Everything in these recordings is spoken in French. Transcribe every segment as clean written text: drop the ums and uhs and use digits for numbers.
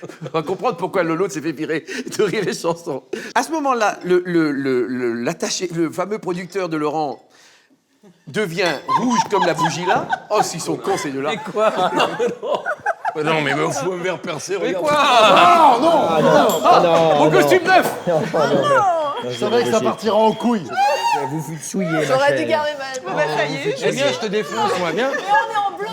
On va comprendre pourquoi Lolo s'est fait virer de Rire et Chanson. À ce moment-là, le fameux producteur de Laurent devient rouge comme la bougie là. Oh, s'ils sont cons, ces deux-là. Mais quoi? Non, mais me faut un verre percé, Mais regarde. quoi? Non, mon costume neuf. C'est vrai que ça partira en couille. Vous vous souillez, J'aurais dû garder ma... Eh bien, je te défonce, moi, viens.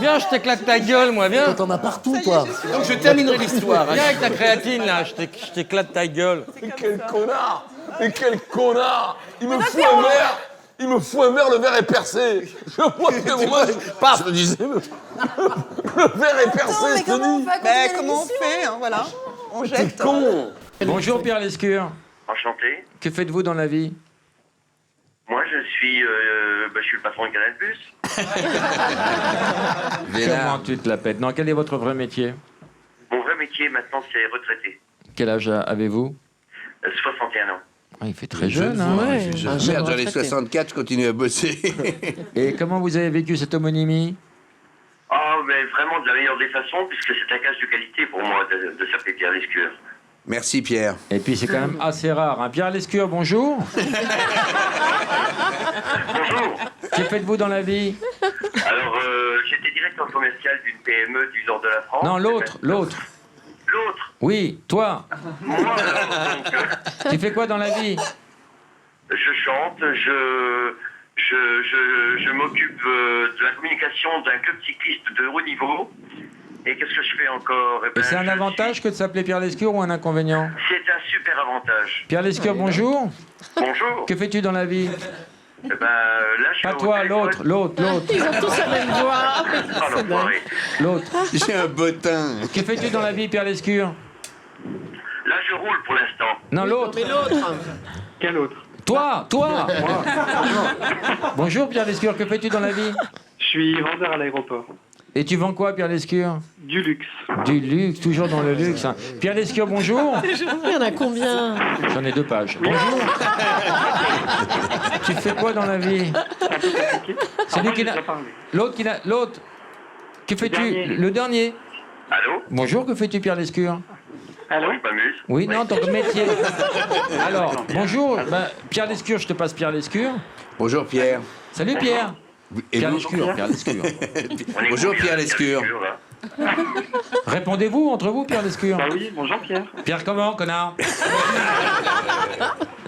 Viens, je t'éclate ta gueule, moi, viens. T'en as partout, toi. Donc je terminerai l'histoire. hein. Viens avec ta créatine, là, je t'éclate ta gueule. Mais quel connard! Mais quel connard! Il me fout un verre! Il me fout un verre, le verre est percé! Je vois que moi, je le disais, le verre est percé, je te dis! Comment on fait, hein, voilà. On jette. T'es con! Bonjour, Pierre Lescure. Enchanté. Que faites-vous dans la vie? Moi, je suis le patron de Canal+. Comment tu te la pètes? Non, quel est votre vrai métier? Mon vrai métier, maintenant, c'est retraité. Quel âge avez-vous? 61 ans. Ah, il fait très jeune, hein? Ouais. Merde, j'en ai 64, je continue à bosser. Et comment vous avez vécu cette homonymie? Oh, mais vraiment de la meilleure des façons, puisque c'est un gage de qualité pour moi de s'appeler Pierre Lescure. Merci Pierre. Et puis c'est quand même assez rare, hein? Pierre Lescure, bonjour. Bonjour. Que faites-vous dans la vie? Alors, j'étais directeur commercial d'une PME du nord de la France. Non, l'autre. L'autre. Oui, toi. Moi, alors, donc, Tu fais quoi dans la vie? je chante, je m'occupe de la communication d'un club cycliste de haut niveau. Et qu'est-ce que je fais encore? Et c'est un avantage que de s'appeler Pierre Lescure ou un inconvénient? C'est un super avantage. Pierre Lescure, bonjour. Bonjour. Que fais-tu dans la vie? Eh ben, là, je suis Pas au toi, téléphone. l'autre. Ils ont tous la même voix. Ah, l'enfoiré. L'autre. J'ai un bottin. Que fais-tu dans la vie, Pierre Lescure? Là, je roule pour l'instant. Non, l'autre. Quel autre? Toi. Bonjour, Pierre Lescure. Que fais-tu dans la vie? Je suis vendeur à l'aéroport. Et tu vends quoi, Pierre Lescure? Du luxe. Du luxe, toujours dans le luxe. hein. Pierre Lescure, bonjour. Il y en a combien? J'en ai 2 pages. Bonjour. Tu fais quoi dans la vie? Celui qui n'a... L'autre. Que fais-tu? dernier. Le dernier. Allô? Bonjour, que fais-tu, Pierre Lescure? Allô? Je m'amuse. Oui, non, ton métier. Alors, bonjour. Pierre Lescure, je te passe Pierre Lescure. Bonjour Pierre. Salut, Pierre. Et Pierre vous Lescure, Pierre Lescure. On est Bonjour, combien, Pierre Lescure. là Répondez-vous entre vous, Pierre Lescure. Bah oui, bonjour Pierre. Pierre comment, connard? Je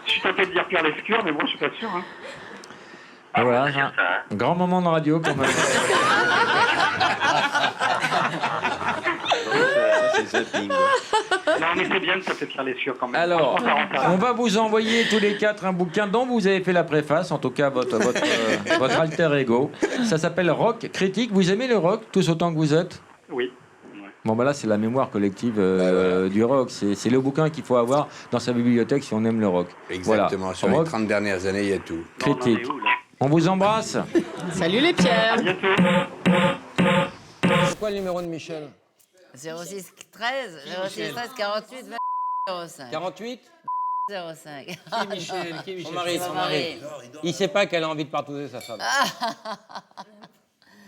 suis tenté de dire Pierre Lescure, mais bon, je suis pas sûr. Hein. Ah, voilà, c'est ça, hein. un grand moment de radio quand même. Non, mais c'est bien de s'appeler Pierre Lescure quand même. Alors, Franchement, ça rend ça. on va vous envoyer tous les 4 un bouquin dont vous avez fait la préface, en tout cas votre alter ego. Ça s'appelle Rock Critique. Vous aimez le rock, tous autant que vous êtes? Oui. Bon, bah là, c'est la mémoire collective du rock. C'est le bouquin qu'il faut avoir dans sa bibliothèque si on aime le rock. Exactement. Voilà. Sur les Rock 30 dernières années, il y a tout. Non, on en Critique. est où, là? On vous embrasse. Salut les Pierres. À bientôt. C'est quoi le numéro de Michel? 06 13 06 13 48 20 05. 48? 05. Qui est Michel? Son mari, Son mari. Il sait pas qu'elle a envie de partouzer sa femme.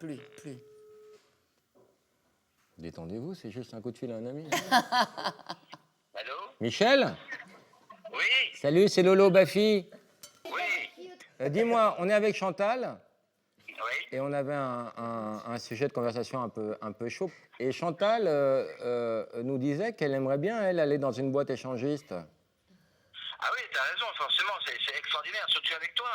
Plus. Détendez-vous, c'est juste un coup de fil à un ami. Allô? Michel? Oui? Salut, c'est Lolo Baffy. Oui? Dis-moi, on est avec Chantal Oui? et on avait un sujet de conversation un peu chaud. Et Chantal nous disait qu'elle aimerait bien, elle, aller dans une boîte échangiste. Ah oui, t'as raison, forcément, c'est extraordinaire, surtout avec toi.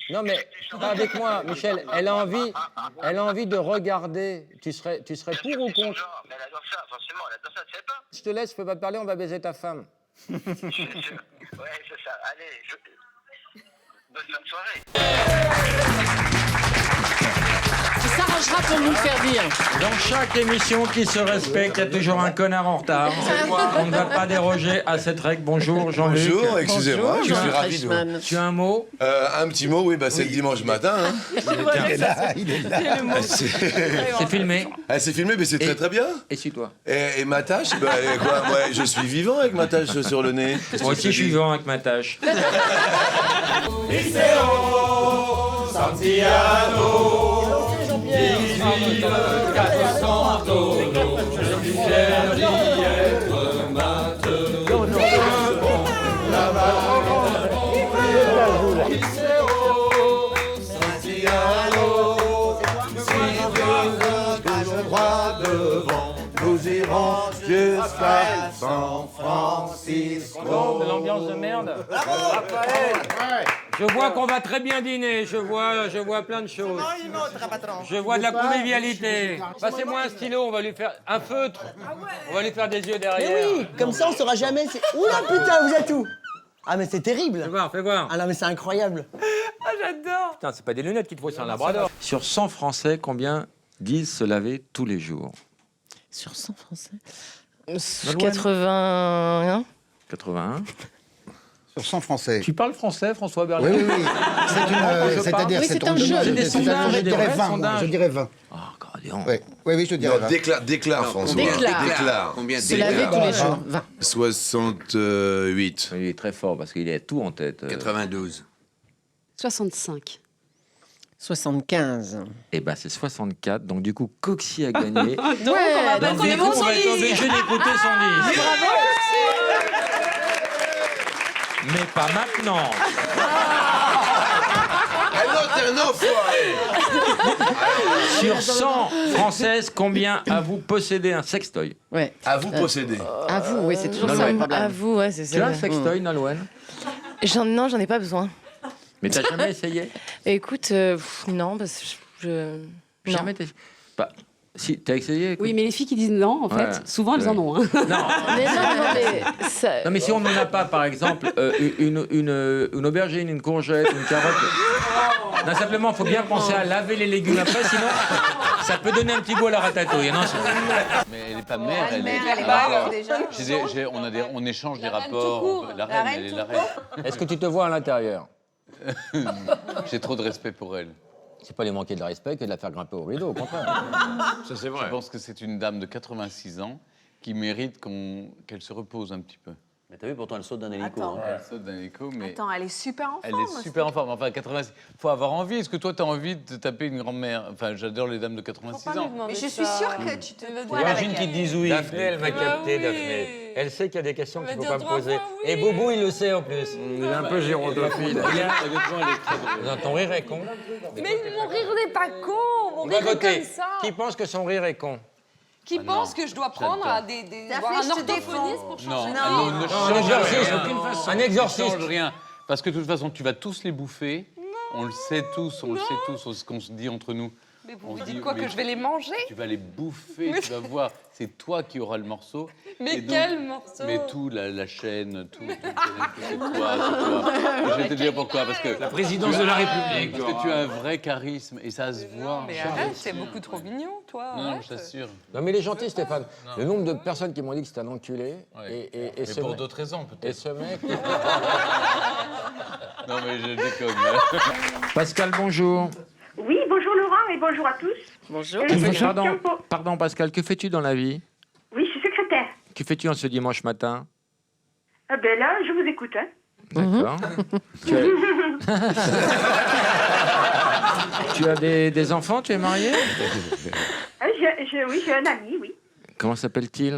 Non, mais pas avec moi, Michel. Elle a envie de regarder. Tu serais pour ou contre? Genre, mais elle adore ça, forcément, elle adore ça, tu sais pas? Je te laisse, je peux pas te parler, on va baiser ta femme. Ouais, c'est ça. Allez, bonne fin de soirée. Il s'arrangera pour nous le faire dire. Dans chaque émission qui se respecte, il y a toujours un connard en retard. On ne va pas déroger à cette règle. Bonjour, Jean-Luc. Bonjour, excusez-moi, je suis ravi de vous. Freshman. Tu as un mot? Un petit mot, oui, bah, c'est le dimanche matin. Hein. Il est là. C'est filmé. C'est filmé, mais c'est très très bien. Et suis-toi. Et ma tâche, bah, elle est quoi? Ouais, je suis vivant avec ma tâche sur le nez. Qu'est-ce Moi que aussi, je suis vivant avec ma tâche. San Francisco. Bon, de l'ambiance de merde. Je vois qu'on va très bien dîner. Je vois plein de choses. Je vois de la convivialité. Passez-moi un stylo, on va lui faire un feutre. On va lui faire des yeux derrière. Mais oui, comme ça on saura jamais. Oula putain, vous êtes où? Ah mais c'est terrible. Fais voir. Ah non mais c'est incroyable. Ah j'adore. Putain, c'est pas des lunettes qu'il te faut, c'est un labrador. Sur 100 Français, combien disent se laver tous les jours? Sur 100 Français 81. 81. Sur 100 Français. Tu parles français, François Berlier? Oui, oui, oui. C'est-à-dire, Oui, c'est c'est ton un jeu. C'est des sondages, Je des dirais vrais 20. sondages. Je dirais 20. Oui, oui, je te dirais 20. Déclare, François. Déclare. Combien Se laver tous les jours. 20. 68. Il est très fort parce qu'il a tout en tête. 92. 65. 75. Eh ben c'est 64, donc du coup Coxy a gagné. Donc, on va Donc du coup on va être obligé d'écouter son disque. Mais pas maintenant. T'es un enfoiré. Sur 100 Françaises, combien avez-vous possédé un sextoy? Ouais. À vous posséder. À vous, oui, c'est toujours Nolwenn. ça. À vous, ouais, c'est ça. Tu as un sextoy, Nolwenn? Non, j'en ai pas besoin. Mais t'as jamais essayé? Écoute, non, parce que je... Jamais t'as... Bah, si, t'as essayé? écoute. Oui, mais les filles qui disent non, en fait, Ouais. souvent elles en ont. Hein. Non. mais ça... Non, mais si on n'en a pas, par exemple, une aubergine, une courgette, une carotte... Non, simplement, il faut bien penser à laver les légumes après, sinon ça peut donner un petit goût à la ratatouille. Non, mais elle n'est pas mère, elle est... Elle est mère, déjà. On échange des rapports. La reine, elle est la reine. est-ce que tu te vois à l'intérieur? J'ai trop de respect pour elle. C'est pas lui manquer de respect que de la faire grimper au rideau, au contraire. Ça, c'est vrai. Je pense que c'est une dame de 86 ans qui mérite qu'elle se repose un petit peu. Mais t'as vu, pourtant, elle saute d'un hélico. Attends. Hein. Elle saute d'un hélico, mais... Attends, elle est super en Elle forme. est super en forme. Enfin, 86... Faut avoir envie. Est-ce que toi, t'as envie de taper une grand-mère? Enfin, j'adore les dames de 86 ans. Mais je suis sûre que tu te vois Imagine avec qu'ils elle. disent oui. Daphné, elle m'a capté, Daphné. Elle sait qu'il y a des questions qu'il ne faut pas me poser. Et Boubou, il le sait en plus. Il est un peu gérontophile. Ton rire est con. Mais mon rire n'est pas con, mon On va rire est voter. comme ça. Qui pense que son rire est con? Qui pense que je dois prendre j'adore. voir un orthophoniste pour changer de Non, rire. ne un change exorciste, rien. aucune façon. Un Ne exorciste. change rien. Parce que de toute façon, tu vas tous les bouffer. On le sait tous, ce qu'on se dit entre nous. Mais vous On me se dit, dites quoi, mais que je vais les manger? Tu vas les bouffer, tu vas voir. C'est toi qui auras le morceau. Mais Et donc- quel morceau? Mais tout, la chaîne, tout. C'est toi. Je vais te dire pourquoi. Parce que La présidence de la République. Parce que tu as un vrai charisme et ça se voit. Mais arrête, c'est beaucoup trop mignon, toi. Non, arrête. je t'assure. Non, mais il est gentil, Stéphane. Le nombre de personnes qui m'ont dit que c'était un enculé. Ouais. Et Mais ce pour mec- d'autres raisons, Et peut-être. ce mec. Non, mais je déconne. Pascal, bonjour. Oui, bonjour Laurent et bonjour à tous. Bonjour. Pardon, Pascal, que fais-tu dans la vie? Oui, je suis secrétaire. Que fais-tu en ce dimanche matin? Ah ben là, je vous écoute. Hein. D'accord. Tu as des enfants? Tu es marié? Oui, j'ai un ami, oui. Comment s'appelle-t-il?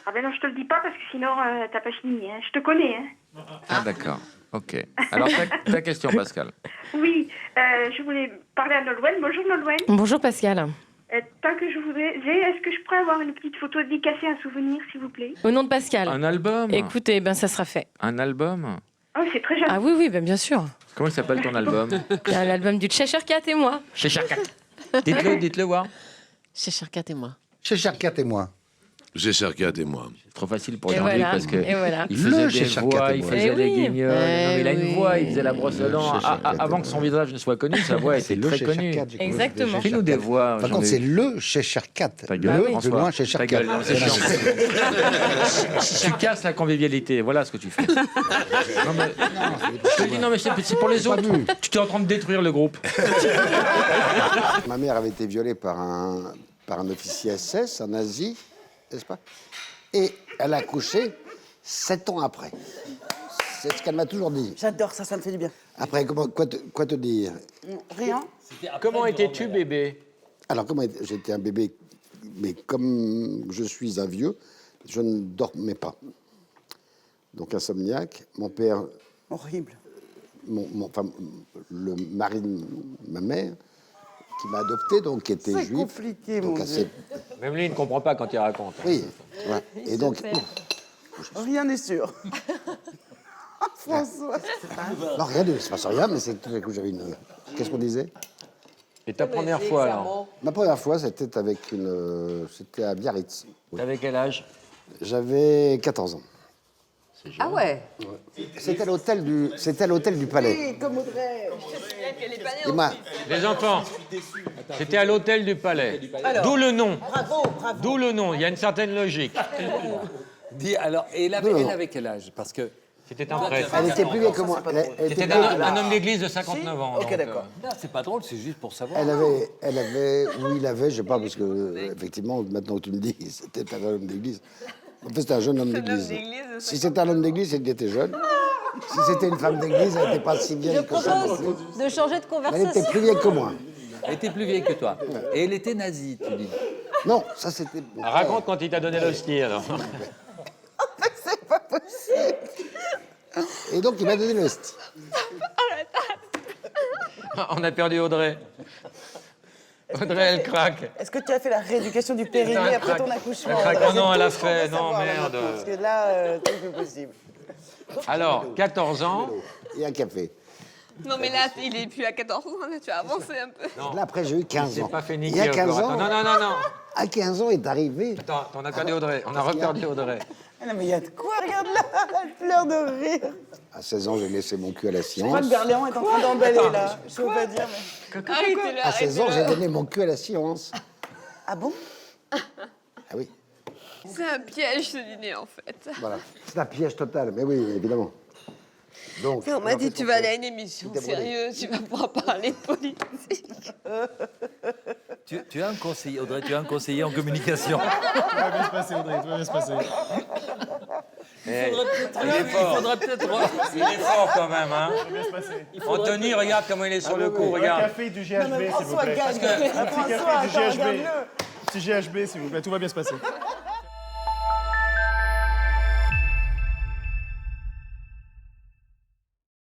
Ah ben non, je te le dis pas parce que sinon, t'as pas fini. Hein. Je te connais. Hein. Ah, d'accord. Ok. Alors, ta question, Pascal. Oui, je voulais parler à Nolwenn. Bonjour Nolwenn. Bonjour Pascal. Tant que je vous ai, est-ce que je pourrais avoir une petite photo dédicacée, un souvenir, s'il vous plaît? Au nom de Pascal. Un album? Écoutez, ben ça sera fait. Un album? Oh, c'est très gentil. Ah oui, oui, ben bien sûr. Comment il s'appelle ton album? L'album du Cheshire Cat et moi. Cheshire Cat. Dites-le voir. Cheshire Cat et moi. Cheshire Cat et moi. Cheshire Cat et moi. C'est trop facile pour Et Jean-Luc voilà, parce que et voilà. il faisait Le des Cheshire voix, Cat et il moi. faisait Eh des oui. guignols. Non, mais il a une oui. voix, il faisait la brosse à dents. Cheshire Cat et Avant que son visage ne soit connu, sa voix était le très Cheshire connue. Cat, j'ai compris. Exactement. Le Cheshire Fais-nous des Cat. voix. Par contre, c'est le Cheshire Cat. Ta gueule, Le, François. de loin, Cheshire Ta Cat. gueule, c'est chiant. Tu casses la convivialité, voilà ce que tu fais. Non, mais, je te dis, non, mais c'est pour les autres. Tu es en train de détruire le groupe. Ma mère avait été violée par un officier SS en Asie, n'est-ce pas? Et elle a accouché 7 ans après. C'est ce qu'elle m'a toujours dit. J'adore ça, ça me fait du bien. Après, quoi te dire? Rien. Comment étais-tu, bébé? Alors, j'étais un bébé, mais comme je suis un vieux, je ne dormais pas. Donc, insomniaque. Mon père... Horrible. Enfin, le mari de ma mère qui m'a adopté, donc qui était juif. compliqué, donc mon assez... Même lui, il ne comprend pas quand il raconte. Oui, ouais. Et donc... Rien n'est sûr. François. Non, rien ne se passe rien, mais c'est tout à coup j'avais une... Qu'est-ce qu'on disait? Et ta première fois, alors? Ma première fois, c'était avec une... C'était à Biarritz. Oui. T'avais quel âge? J'avais 14 ans. Ah ouais. C'était à l'hôtel du Palais. Oui, comme Audrey. Et moi, Les enfants, c'était à l'hôtel du Palais. Alors, D'où le nom. Bravo, bravo. D'où le nom. Il y a une certaine logique. Dis, alors, et elle avait quel âge? Parce que... C'était un prêtre. elle était plus vieille que moi. C'était un homme d'église de 59 ans. Ok, d'accord. Non, c'est pas drôle, c'est juste pour savoir. Elle avait, oui, il avait, je sais pas, parce que, effectivement, maintenant que tu me dis, c'était un homme d'église. En fait, c'était un jeune homme d'église. Si c'était un homme d'église, c'est qu'il était jeune. Si c'était une femme d'église, elle n'était pas si vieille que ça. De changer de Elle conversation. était plus vieille que moi. Elle était plus vieille que toi. Et elle était nazie, tu dis. Non, ça c'était... Raconte quand il t'a donné l'hostie, alors. C'est pas possible. Et donc, il m'a donné le sti. On a perdu Audrey. Audrey, elle craque. Est-ce que tu as fait la rééducation du périnée Elle après craque. ton accouchement? Elle craque. Audrey? Oh non, C'est elle a tout ce qu'on fait. veut Non, savoir, là, merde. maintenant, parce que là, c'est plus possible. Alors, 14 ans. Et un café. Non, mais là, il est plus à 14 ans, tu as avancé un peu. Là, après, j'ai eu 15 Il ans. s'est pas fait Il niquer y a 15 encore. ans... Attends, non. À 15 ans est arrivé... Attends, on a perdu Audrey. On a reperdu Audrey. Ah non, mais il y a de quoi, regarde là, elle pleure de rire. À 16 ans, j'ai laissé mon cul à la Je crois que science. Berléand est en train d'emballer, là. Je peux pas dire, mais... Arrêtez-le, À 16 ans, j'ai arrêtez-le. donné mon cul à la science. Ah bon? Ah oui, C'est un piège, ce dîner, en fait. voilà. C'est un piège total, mais oui, évidemment. Donc, On m'a dit, tu vas aller à une émission Débrouillé. sérieuse, tu vas pouvoir parler de politique. Tu as un conseiller, Audrey, tu as un conseiller en communication. Tout va bien se passer, Audrey, tout va bien se passer. Il est fort quand même, hein. Anthony, regarde comment il est sur le coup, Un regarde. café du GHB, s'il vous François plaît. gagne. Un petit François, café du attends, GHB. regarde-le. Petit GHB, s'il vous plaît, tout va bien se passer.